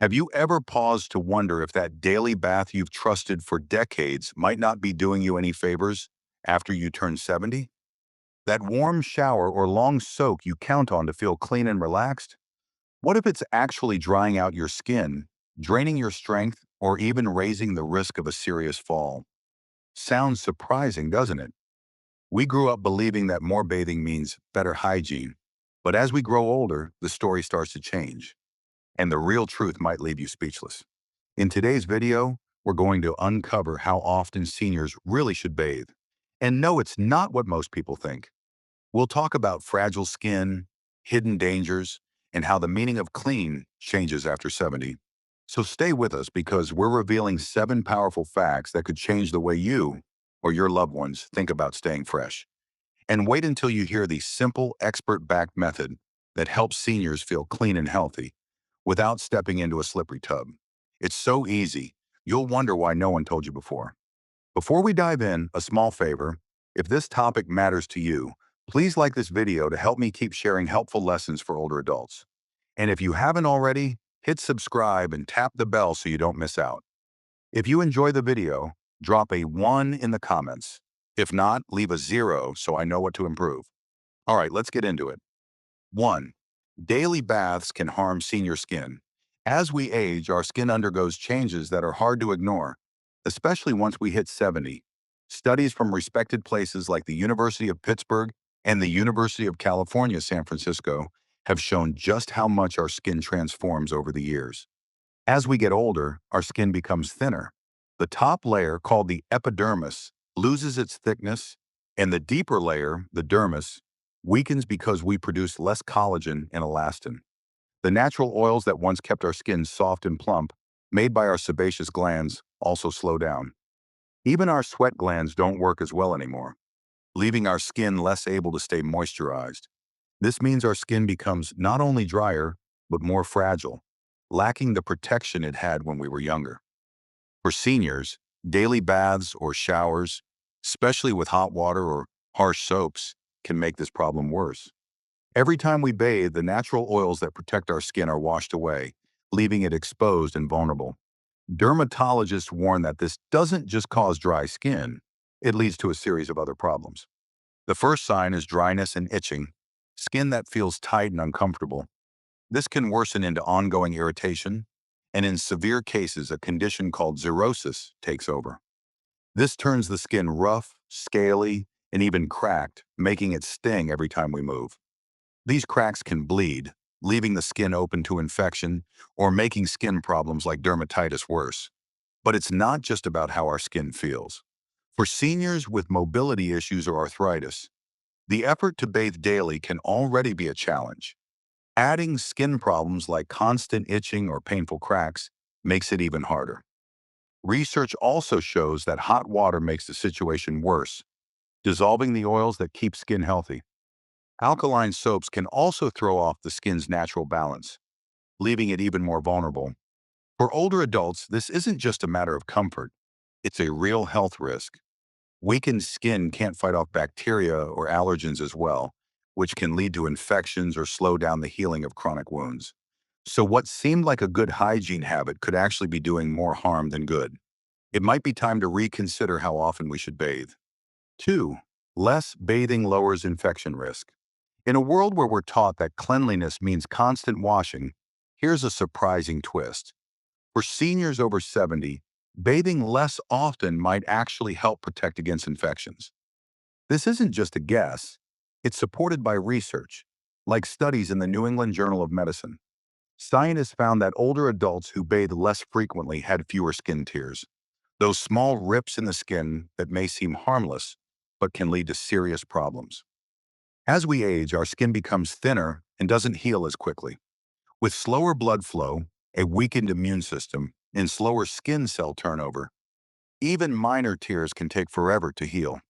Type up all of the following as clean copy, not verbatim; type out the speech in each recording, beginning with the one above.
Have you ever paused to wonder if that daily bath you've trusted for decades might not be doing you any favors after you turn 70? That warm shower or long soak you count on to feel clean and relaxed? What if it's actually drying out your skin, draining your strength, or even raising the risk of a serious fall? Sounds surprising, doesn't it? We grew up believing that more bathing means better hygiene. But as we grow older, the story starts to change, and the real truth might leave you speechless. In today's video, we're going to uncover how often seniors really should bathe. And no, it's not what most people think. We'll talk about fragile skin, hidden dangers, and how the meaning of clean changes after 70. So stay with us because we're revealing 7 powerful facts that could change the way you or your loved ones think about staying fresh. And wait until you hear the simple, expert-backed method that helps seniors feel clean and healthy without stepping into a slippery tub. It's so easy, you'll wonder why no one told you before. Before we dive in, a small favor. If this topic matters to you, please like this video to help me keep sharing helpful lessons for older adults. And if you haven't already, hit subscribe and tap the bell so you don't miss out. If you enjoy the video, drop a 1 in the comments. If not, leave a 0 so I know what to improve. All right, let's get into it. 1. Daily baths can harm senior skin. As we age, our skin undergoes changes that are hard to ignore, especially once we hit 70. Studies from respected places like the University of Pittsburgh and the University of California, San Francisco, have shown just how much our skin transforms over the years. As we get older, our skin becomes thinner. The top layer, called the epidermis, loses its thickness, and the deeper layer, the dermis, weakens because we produce less collagen and elastin. The natural oils that once kept our skin soft and plump, made by our sebaceous glands, also slow down. Even our sweat glands don't work as well anymore, leaving our skin less able to stay moisturized. This means our skin becomes not only drier, but more fragile, lacking the protection it had when we were younger. For seniors, daily baths or showers, especially with hot water or harsh soaps, can make this problem worse. Every time we bathe, the natural oils that protect our skin are washed away, leaving it exposed and vulnerable. Dermatologists warn that this doesn't just cause dry skin, it leads to a series of other problems. The first sign is dryness and itching, skin that feels tight and uncomfortable. This can worsen into ongoing irritation, and in severe cases, a condition called xerosis takes over. This turns the skin rough, scaly, and even cracked, making it sting every time we move. These cracks can bleed, leaving the skin open to infection or making skin problems like dermatitis worse. But it's not just about how our skin feels. For seniors with mobility issues or arthritis, the effort to bathe daily can already be a challenge. Adding skin problems like constant itching or painful cracks makes it even harder. Research also shows that hot water makes the situation worse, dissolving the oils that keep skin healthy. Alkaline soaps can also throw off the skin's natural balance, leaving it even more vulnerable. For older adults, this isn't just a matter of comfort, it's a real health risk. Weakened skin can't fight off bacteria or allergens as well, which can lead to infections or slow down the healing of chronic wounds. So what seemed like a good hygiene habit could actually be doing more harm than good. It might be time to reconsider how often we should bathe. 2. Less bathing lowers infection risk. In a world where we're taught that cleanliness means constant washing, here's a surprising twist. For seniors over 70, bathing less often might actually help protect against infections. This isn't just a guess. It's supported by research, like studies in the New England Journal of Medicine. Scientists found that older adults who bathed less frequently had fewer skin tears, those small rips in the skin that may seem harmless, but can lead to serious problems. As we age, our skin becomes thinner and doesn't heal as quickly. With slower blood flow, a weakened immune system, and slower skin cell turnover, even minor tears can take forever to heal.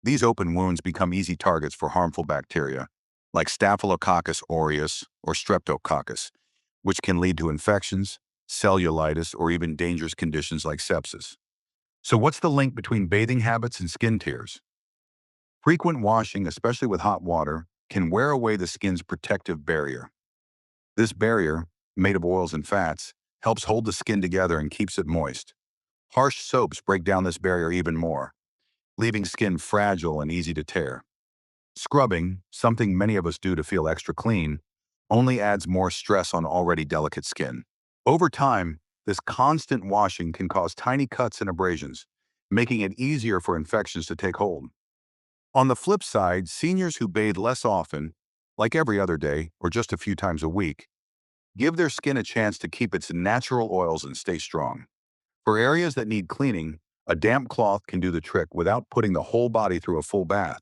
These open wounds become easy targets for harmful bacteria, like Staphylococcus aureus or Streptococcus, which can lead to infections, cellulitis, or even dangerous conditions like sepsis. So what's the link between bathing habits and skin tears? Frequent washing, especially with hot water, can wear away the skin's protective barrier. This barrier, made of oils and fats, helps hold the skin together and keeps it moist. Harsh soaps break down this barrier even more, leaving skin fragile and easy to tear. Scrubbing, something many of us do to feel extra clean, only adds more stress on already delicate skin. Over time, this constant washing can cause tiny cuts and abrasions, making it easier for infections to take hold. On the flip side, seniors who bathe less often, like every other day or just a few times a week, give their skin a chance to keep its natural oils and stay strong. For areas that need cleaning, a damp cloth can do the trick without putting the whole body through a full bath.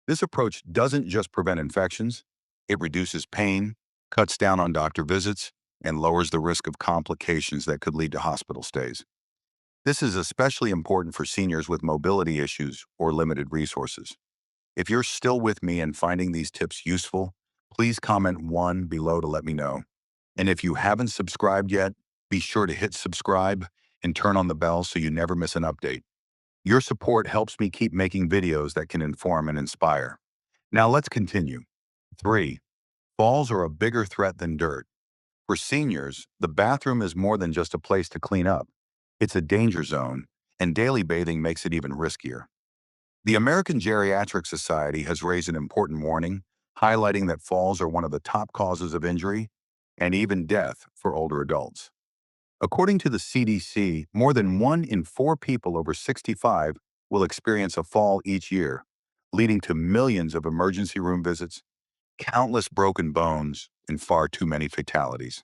This approach doesn't just prevent infections, it reduces pain, cuts down on doctor visits, and lowers the risk of complications that could lead to hospital stays. This is especially important for seniors with mobility issues or limited resources. If you're still with me and finding these tips useful, please comment 1 below to let me know. And if you haven't subscribed yet, be sure to hit subscribe and turn on the bell so you never miss an update. Your support helps me keep making videos that can inform and inspire. Now let's continue. 3. Falls are a bigger threat than dirt. For seniors, the bathroom is more than just a place to clean up. It's a danger zone, and daily bathing makes it even riskier. The American Geriatric Society has raised an important warning, highlighting that falls are one of the top causes of injury and even death for older adults. According to the CDC, more than 1 in 4 people over 65 will experience a fall each year, leading to millions of emergency room visits, countless broken bones, and far too many fatalities.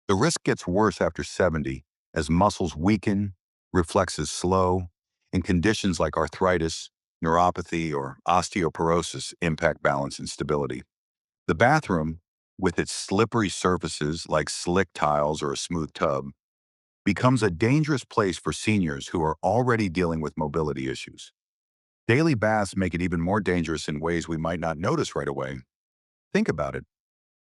The risk gets worse after 70 as muscles weaken, reflexes slow, and conditions like arthritis, neuropathy, or osteoporosis impact balance and stability. The bathroom, with its slippery surfaces like slick tiles or a smooth tub, becomes a dangerous place for seniors who are already dealing with mobility issues. Daily baths make it even more dangerous in ways we might not notice right away. Think about it.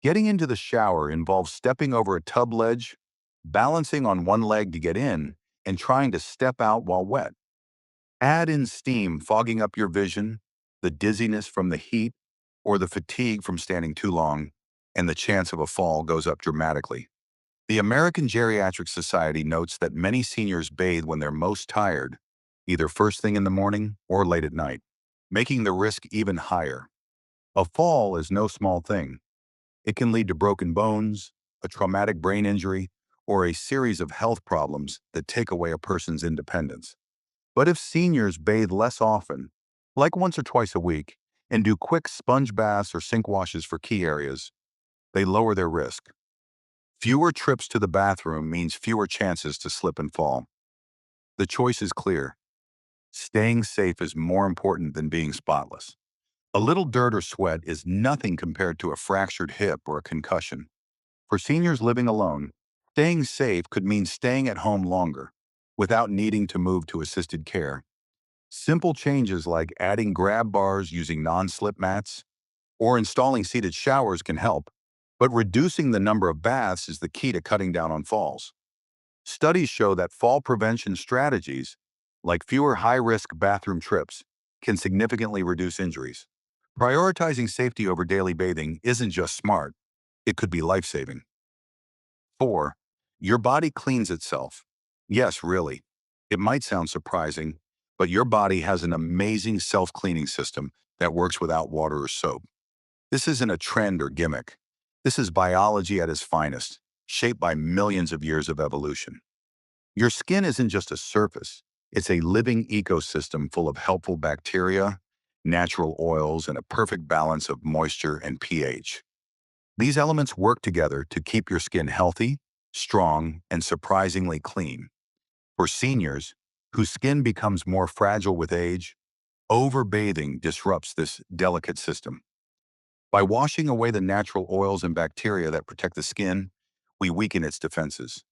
Getting into the shower involves stepping over a tub ledge, balancing on one leg to get in, and trying to step out while wet. Add in steam fogging up your vision, the dizziness from the heat, or the fatigue from standing too long, and the chance of a fall goes up dramatically. The American Geriatric Society notes that many seniors bathe when they're most tired, either first thing in the morning or late at night, making the risk even higher. A fall is no small thing. It can lead to broken bones, a traumatic brain injury, or a series of health problems that take away a person's independence. But if seniors bathe less often, like once or twice a week, and do quick sponge baths or sink washes for key areas, they lower their risk. Fewer trips to the bathroom means fewer chances to slip and fall. The choice is clear. Staying safe is more important than being spotless. A little dirt or sweat is nothing compared to a fractured hip or a concussion. For seniors living alone, staying safe could mean staying at home longer, without needing to move to assisted care. Simple changes like adding grab bars using non-slip mats or installing seated showers can help, but reducing the number of baths is the key to cutting down on falls. Studies show that fall prevention strategies, like fewer high-risk bathroom trips, can significantly reduce injuries. Prioritizing safety over daily bathing isn't just smart, it could be life-saving. 4. Your body cleans itself. Yes, really. It might sound surprising, but your body has an amazing self-cleaning system that works without water or soap. This isn't a trend or gimmick. This is biology at its finest, shaped by millions of years of evolution. Your skin isn't just a surface. It's a living ecosystem full of helpful bacteria, natural oils, and a perfect balance of moisture and pH. These elements work together to keep your skin healthy, strong, and surprisingly clean. For seniors, whose skin becomes more fragile with age, overbathing disrupts this delicate system. By washing away the natural oils and bacteria that protect the skin, we weaken its defenses.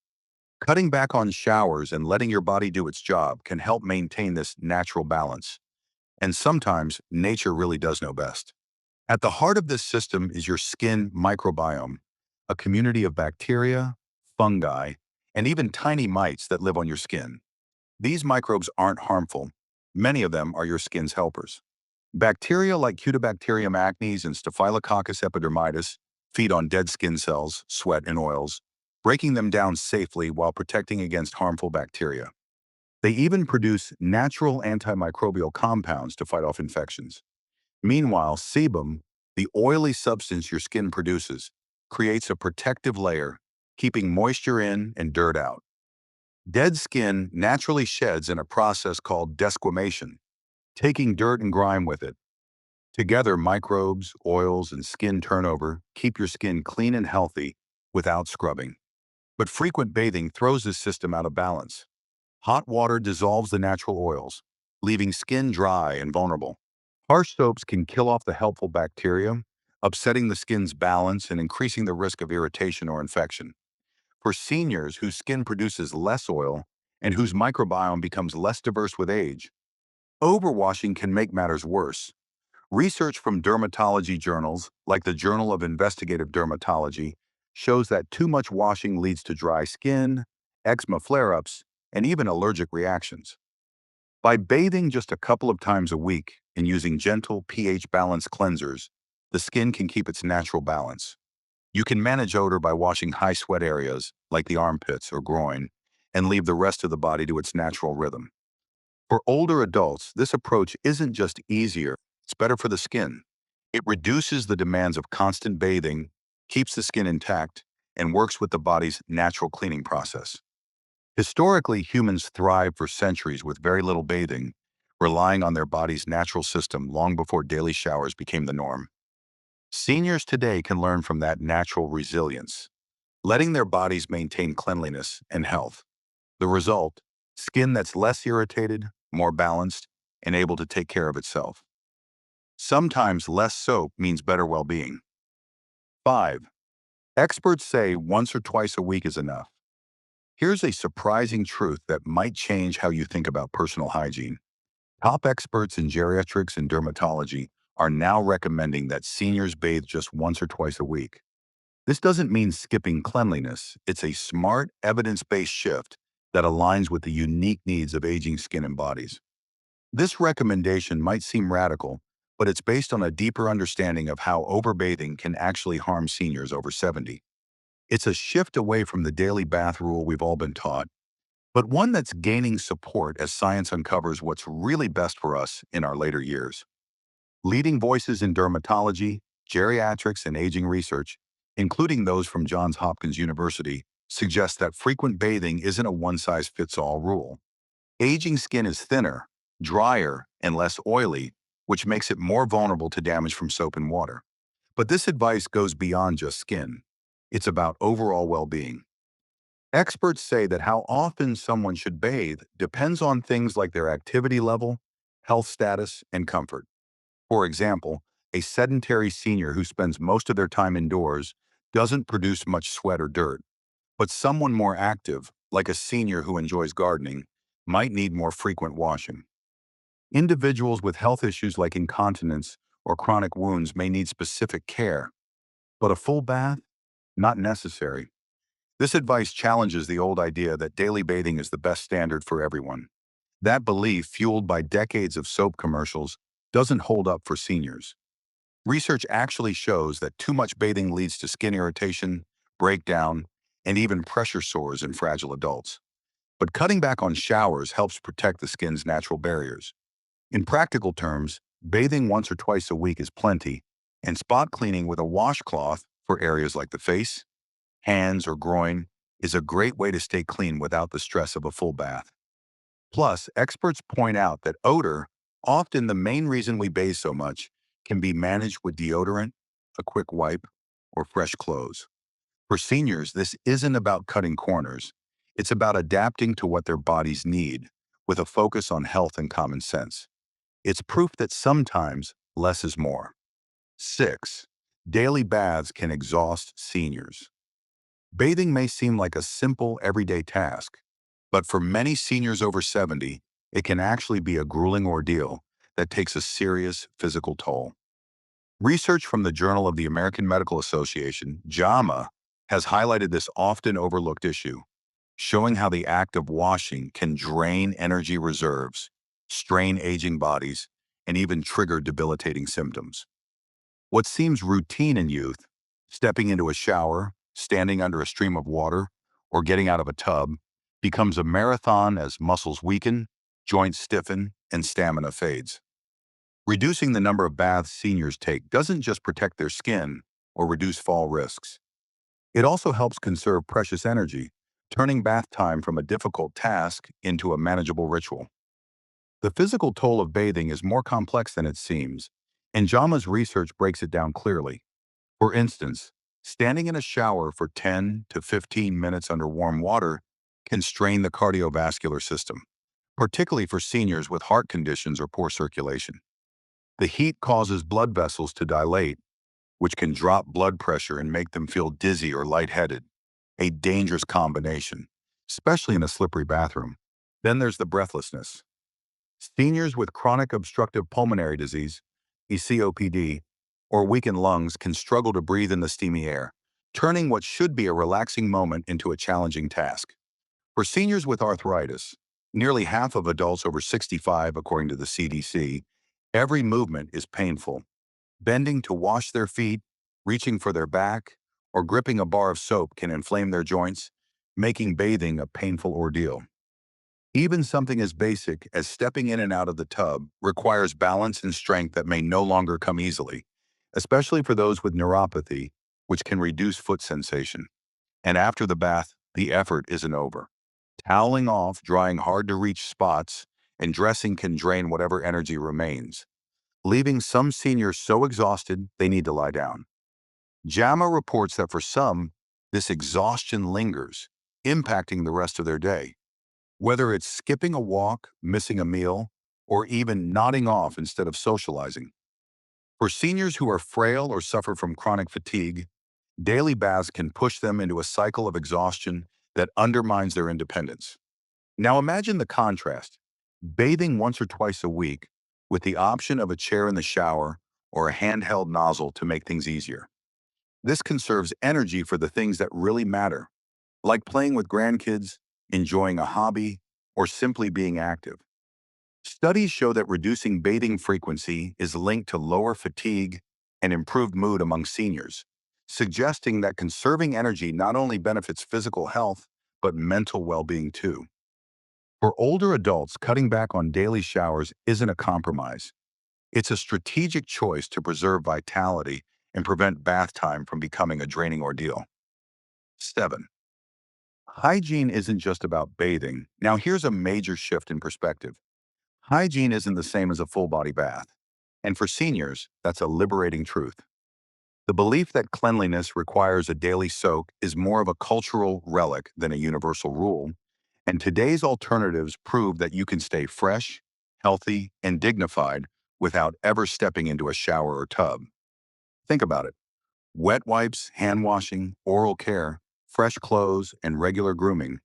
Cutting back on showers and letting your body do its job can help maintain this natural balance. And sometimes, nature really does know best. At the heart of this system is your skin microbiome, a community of bacteria, fungi, and even tiny mites that live on your skin. These microbes aren't harmful. Many of them are your skin's helpers. Bacteria like Cutibacterium acnes and Staphylococcus epidermidis feed on dead skin cells, sweat, and oils, breaking them down safely while protecting against harmful bacteria. They even produce natural antimicrobial compounds to fight off infections. Meanwhile, sebum, the oily substance your skin produces, creates a protective layer, keeping moisture in and dirt out. Dead skin naturally sheds in a process called desquamation, taking dirt and grime with it. Together, microbes, oils, and skin turnover keep your skin clean and healthy without scrubbing. But frequent bathing throws this system out of balance. Hot water dissolves the natural oils, leaving skin dry and vulnerable. Harsh soaps can kill off the helpful bacteria, upsetting the skin's balance and increasing the risk of irritation or infection. For seniors whose skin produces less oil and whose microbiome becomes less diverse with age, overwashing can make matters worse. Research from dermatology journals, like the Journal of Investigative Dermatology, shows that too much washing leads to dry skin, eczema flare-ups, and even allergic reactions. By bathing just a couple of times a week and using gentle pH-balanced cleansers, the skin can keep its natural balance. You can manage odor by washing high sweat areas, like the armpits or groin, and leave the rest of the body to its natural rhythm. For older adults, this approach isn't just easier, it's better for the skin. It reduces the demands of constant bathing, keeps the skin intact, and works with the body's natural cleaning process. Historically, humans thrived for centuries with very little bathing, relying on their body's natural system long before daily showers became the norm. Seniors today can learn from that natural resilience, letting their bodies maintain cleanliness and health. The result, skin that's less irritated, more balanced, and able to take care of itself. Sometimes less soap means better well-being. 5. Experts say once or twice a week is enough. Here's a surprising truth that might change how you think about personal hygiene. Top experts in geriatrics and dermatology are now recommending that seniors bathe just once or twice a week. This doesn't mean skipping cleanliness. It's a smart, evidence-based shift that aligns with the unique needs of aging skin and bodies. This recommendation might seem radical, but it's based on a deeper understanding of how overbathing can actually harm seniors over 70. It's a shift away from the daily bath rule we've all been taught, but one that's gaining support as science uncovers what's really best for us in our later years. Leading voices in dermatology, geriatrics, and aging research, including those from Johns Hopkins University, suggest that frequent bathing isn't a one-size-fits-all rule. Aging skin is thinner, drier, and less oily, which makes it more vulnerable to damage from soap and water. But this advice goes beyond just skin. It's about overall well-being. Experts say that how often someone should bathe depends on things like their activity level, health status, and comfort. For example, a sedentary senior who spends most of their time indoors doesn't produce much sweat or dirt, but someone more active, like a senior who enjoys gardening, might need more frequent washing. Individuals with health issues like incontinence or chronic wounds may need specific care, but a full bath? Not necessary. This advice challenges the old idea that daily bathing is the best standard for everyone. That belief, fueled by decades of soap commercials, doesn't hold up for seniors. Research actually shows that too much bathing leads to skin irritation, breakdown, and even pressure sores in fragile adults. But cutting back on showers helps protect the skin's natural barriers. In practical terms, bathing once or twice a week is plenty, and spot cleaning with a washcloth for areas like the face, hands, or groin is a great way to stay clean without the stress of a full bath. Plus, experts point out that odor, often the main reason we bathe so much, can be managed with deodorant, a quick wipe, or fresh clothes. For seniors, this isn't about cutting corners. It's about adapting to what their bodies need, with a focus on health and common sense. It's proof that sometimes less is more. 6. Daily baths can exhaust seniors. Bathing may seem like a simple, everyday task, but for many seniors over 70, it can actually be a grueling ordeal that takes a serious physical toll. Research from the Journal of the American Medical Association, JAMA, has highlighted this often overlooked issue, showing how the act of washing can drain energy reserves, strain aging bodies, and even trigger debilitating symptoms. What seems routine in youth, stepping into a shower, standing under a stream of water, or getting out of a tub, becomes a marathon as muscles weaken, joints stiffen, and stamina fades. Reducing the number of baths seniors take doesn't just protect their skin or reduce fall risks. It also helps conserve precious energy, turning bath time from a difficult task into a manageable ritual. The physical toll of bathing is more complex than it seems, and JAMA's research breaks it down clearly. For instance, standing in a shower for 10 to 15 minutes under warm water can strain the cardiovascular system, particularly for seniors with heart conditions or poor circulation. The heat causes blood vessels to dilate, which can drop blood pressure and make them feel dizzy or lightheaded, a dangerous combination, especially in a slippery bathroom. Then there's the breathlessness. Seniors with chronic obstructive pulmonary disease, COPD, or weakened lungs can struggle to breathe in the steamy air, turning what should be a relaxing moment into a challenging task. For seniors with arthritis, nearly half of adults over 65, according to the CDC, every movement is painful. Bending to wash their feet, reaching for their back, or gripping a bar of soap can inflame their joints, making bathing a painful ordeal. Even something as basic as stepping in and out of the tub requires balance and strength that may no longer come easily, especially for those with neuropathy, which can reduce foot sensation. And after the bath, the effort isn't over. Toweling off, drying hard-to-reach spots, and dressing can drain whatever energy remains, leaving some seniors so exhausted they need to lie down. JAMA reports that for some, this exhaustion lingers, impacting the rest of their day. Whether it's skipping a walk, missing a meal, or even nodding off instead of socializing. For seniors who are frail or suffer from chronic fatigue, daily baths can push them into a cycle of exhaustion that undermines their independence. Now imagine the contrast, bathing once or twice a week with the option of a chair in the shower or a handheld nozzle to make things easier. This conserves energy for the things that really matter, like playing with grandkids, enjoying a hobby, or simply being active. Studies show that reducing bathing frequency is linked to lower fatigue and improved mood among seniors, suggesting that conserving energy not only benefits physical health, but mental well-being too. For older adults, cutting back on daily showers isn't a compromise. It's a strategic choice to preserve vitality and prevent bath time from becoming a draining ordeal. 7. Hygiene isn't just about bathing. Now here's a major shift in perspective. Hygiene isn't the same as a full-body bath. And for seniors, that's a liberating truth. The belief that cleanliness requires a daily soak is more of a cultural relic than a universal rule, and today's alternatives prove that you can stay fresh, healthy, and dignified without ever stepping into a shower or tub. Think about it. Wet wipes, hand washing, oral care, fresh clothes, and regular grooming.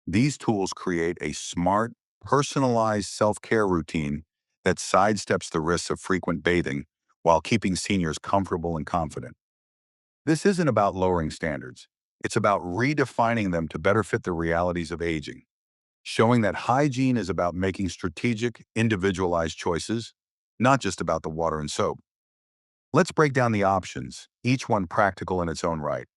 These tools create a smart, personalized self-care routine that sidesteps the risks of frequent bathing while keeping seniors comfortable and confident. This isn't about lowering standards. It's about redefining them to better fit the realities of aging, showing that hygiene is about making strategic, individualized choices, not just about the water and soap. Let's break down the options, each one practical in its own right.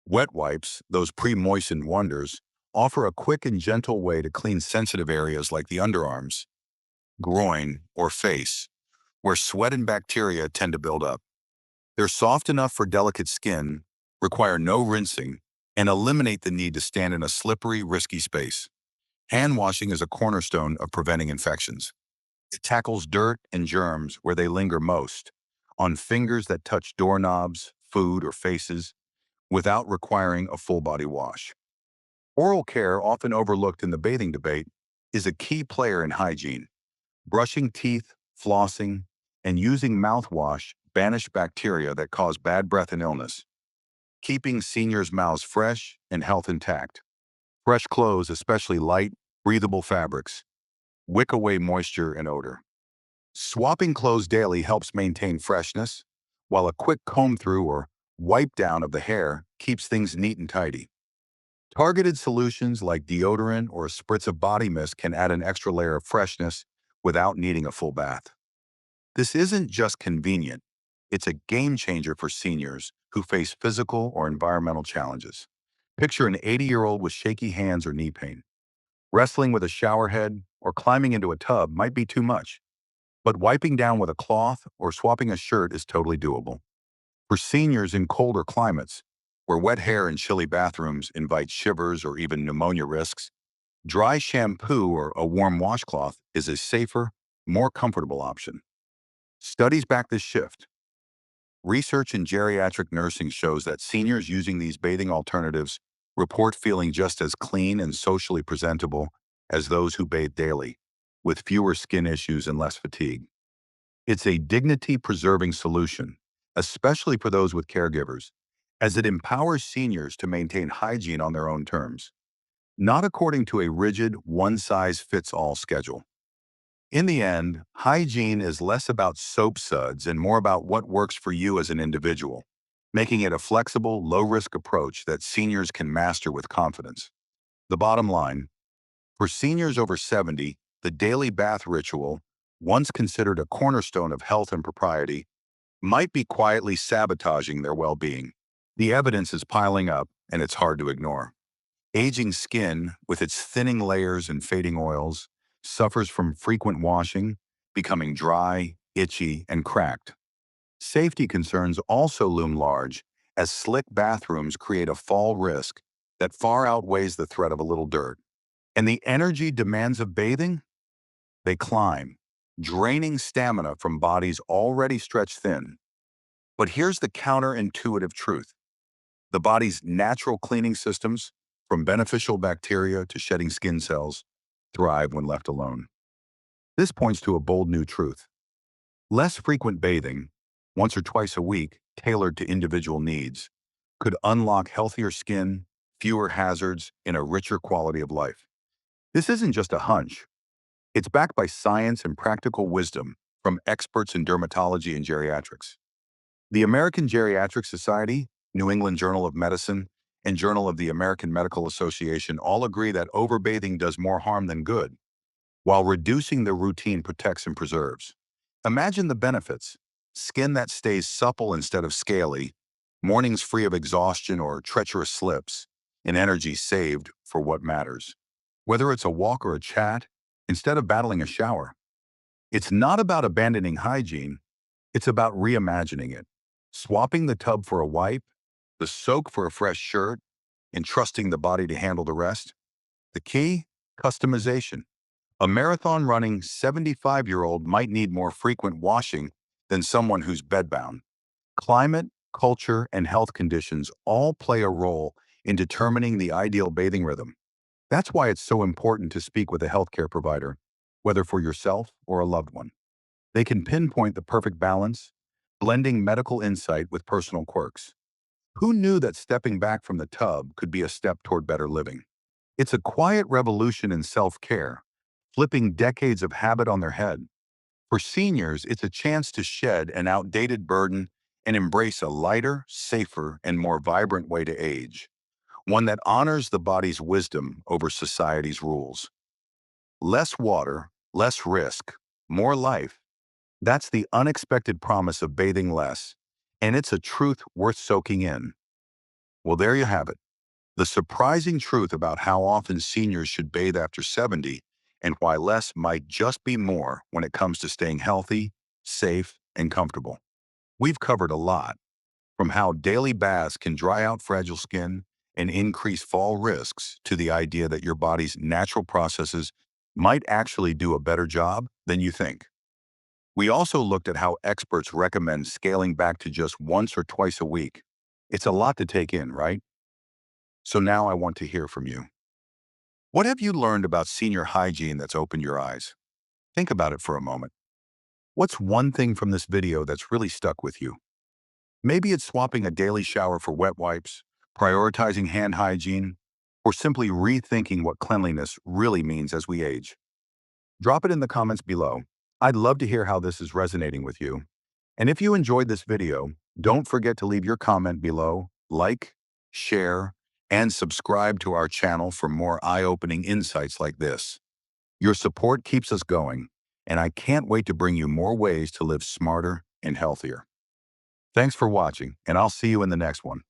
Wet wipes, those pre-moistened wonders, offer a quick and gentle way to clean sensitive areas like the underarms, groin, or face, where sweat and bacteria tend to build up. They're soft enough for delicate skin, require no rinsing, and eliminate the need to stand in a slippery, risky space. Hand washing is a cornerstone of preventing infections. It tackles dirt and germs where they linger most, on fingers that touch doorknobs, food, or faces, without requiring a full-body wash. Oral care, often overlooked in the bathing debate, is a key player in hygiene. Brushing teeth, flossing, and using mouthwash banish bacteria that cause bad breath and illness, keeping seniors' mouths fresh and health intact. Fresh clothes, especially light, breathable fabrics, wick away moisture and odor. Swapping clothes daily helps maintain freshness, while a quick comb-through or wipe down of the hair keeps things neat and tidy. Targeted solutions like deodorant or a spritz of body mist can add an extra layer of freshness without needing a full bath. This isn't just convenient, It's a game changer for seniors who face physical or environmental challenges. Picture an 80-year-old with shaky hands or knee pain. Wrestling with a shower head or climbing into a tub might be too much, but wiping down with a cloth or swapping a shirt is totally doable. For seniors in colder climates, where wet hair and chilly bathrooms invite shivers or even pneumonia risks, dry shampoo or a warm washcloth is a safer, more comfortable option. Studies back this shift. Research in geriatric nursing shows that seniors using these bathing alternatives report feeling just as clean and socially presentable as those who bathe daily, with fewer skin issues and less fatigue. It's a dignity-preserving solution, especially for those with caregivers, as it empowers seniors to maintain hygiene on their own terms, not according to a rigid, one-size-fits-all schedule. In the end, hygiene is less about soap suds and more about what works for you as an individual, making it a flexible, low-risk approach that seniors can master with confidence. The bottom line, for seniors over 70, the daily bath ritual, once considered a cornerstone of health and propriety, might be quietly sabotaging their well-being. The evidence is piling up, and it's hard to ignore. Aging skin, with its thinning layers and fading oils, suffers from frequent washing, becoming dry, itchy, and cracked. Safety concerns also loom large, as slick bathrooms create a fall risk that far outweighs the threat of a little dirt. And the energy demands of bathing? They climb, draining stamina from bodies already stretched thin. But here's the counterintuitive truth. The body's natural cleaning systems, from beneficial bacteria to shedding skin cells, thrive when left alone. This points to a bold new truth. Less frequent bathing, once or twice a week, tailored to individual needs, could unlock healthier skin, fewer hazards, and a richer quality of life. This isn't just a hunch. It's backed by science and practical wisdom from experts in dermatology and geriatrics. The American Geriatric Society, New England Journal of Medicine, and Journal of the American Medical Association all agree that overbathing does more harm than good, while reducing the routine protects and preserves. Imagine the benefits: skin that stays supple instead of scaly, mornings free of exhaustion or treacherous slips, and energy saved for what matters. Whether it's a walk or a chat, instead of battling a shower, it's not about abandoning hygiene, it's about reimagining it. Swapping the tub for a wipe, the soak for a fresh shirt, and trusting the body to handle the rest. The key? Customization. A marathon running 75-year-old might need more frequent washing than someone who's bedbound. Climate, culture, and health conditions all play a role in determining the ideal bathing rhythm. That's why it's so important to speak with a healthcare provider, whether for yourself or a loved one. They can pinpoint the perfect balance, blending medical insight with personal quirks. Who knew that stepping back from the tub could be a step toward better living? It's a quiet revolution in self-care, flipping decades of habit on their head. For seniors, it's a chance to shed an outdated burden and embrace a lighter, safer, and more vibrant way to age, one that honors the body's wisdom over society's rules. Less water, less risk, more life. That's the unexpected promise of bathing less, and it's a truth worth soaking in. Well, there you have it. The surprising truth about how often seniors should bathe after 70 and why less might just be more when it comes to staying healthy, safe, and comfortable. We've covered a lot, from how daily baths can dry out fragile skin and increase fall risks to the idea that your body's natural processes might actually do a better job than you think. We also looked at how experts recommend scaling back to just once or twice a week. It's a lot to take in, right? So now I want to hear from you. What have you learned about senior hygiene that's opened your eyes? Think about it for a moment. What's one thing from this video that's really stuck with you? Maybe it's swapping a daily shower for wet wipes, prioritizing hand hygiene, or simply rethinking what cleanliness really means as we age. Drop it in the comments below. I'd love to hear how this is resonating with you. And if you enjoyed this video, don't forget to leave your comment below, like, share, and subscribe to our channel for more eye-opening insights like this. Your support keeps us going, and I can't wait to bring you more ways to live smarter and healthier. Thanks for watching, and I'll see you in the next one.